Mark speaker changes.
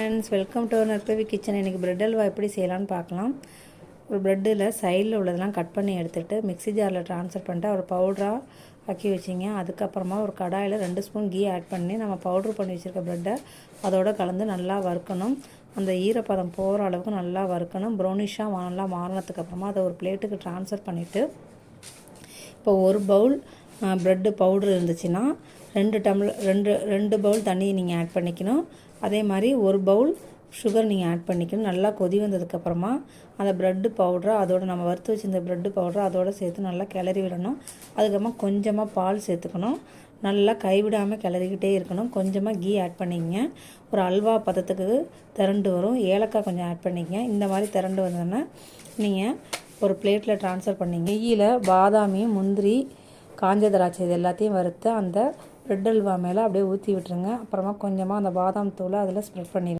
Speaker 1: Friends, welcome to Narpavi kitchen. இன்றைக்கி bread halwa எப்படி செய்யலான்னு பார்க்கலாம். ஒரு ப்ரெட்டில் சைடில் உள்ளதெல்லாம் கட் பண்ணி எடுத்துகிட்டு மிக்ஸி ஜாரில் ட்ரான்ஸ்ஃபர் பண்ணிட்டு ஒரு பவுடராக ஆக்கி வச்சிங்க. அதுக்கப்புறமா ஒரு கடாயில் 2 ஸ்பூன் கீ ஆட் பண்ணி நம்ம பவுட்ரு பண்ணி வச்சுருக்க ப்ரெட்டை அதோடு கலந்து நல்லா வறுக்கணும். அந்த ஈரப்பதம் போகிற அளவுக்கு நல்லா வறுக்கணும். ப்ரௌனிஷாக நல்லா மாறினதுக்கப்புறமா அதை ஒரு பிளேட்டுக்கு ட்ரான்ஸ்ஃபர் பண்ணிவிட்டு இப்போ ஒரு பவுல் ப்ரெட்டு பவுட்ரு இருந்துச்சுன்னா 2 பவுல் தண்ணி நீங்கள் ஆட் பண்ணிக்கணும். அதே மாதிரி ஒரு பவுல் சுகர் நீங்கள் ஆட் பண்ணிக்கணும். நல்லா கொதி வந்ததுக்கப்புறமா அந்த ப்ரெட்டு பவுட்ரை அதோடு நம்ம வறுத்து வச்சுருந்த ப்ரெட்டு பவுட்ரை அதோடு சேர்த்து நல்லா கிளறி விடணும். அதுக்கப்புறமா கொஞ்சமாக பால் சேர்த்துக்கணும். நல்லா கைவிடாமல் கிளறிக்கிட்டே இருக்கணும். கொஞ்சமாக கீ ஆட் பண்ணிக்கங்க. ஒரு அல்வா பதத்துக்கு திரண்டு வரும். ஏலக்காய் கொஞ்சம் ஆட் பண்ணிக்கங்க. இந்த மாதிரி திரண்டு வந்தோன்னா நீங்கள் ஒரு பிளேட்டில் ட்ரான்ஸ்ஃபர் பண்ணிங்க. நெய்யில் பாதாமி, முந்திரி, காஞ்ச திராட்சை இது எல்லாத்தையும் வறுத்து அந்த பிரெட் அல்வா மேலே அப்படியே ஊற்றி விட்டுருங்க. அப்புறமா கொஞ்சமாக அந்த பாதாம் தூளை அதில் ஸ்ப்ரெட் பண்ணிடுங்க.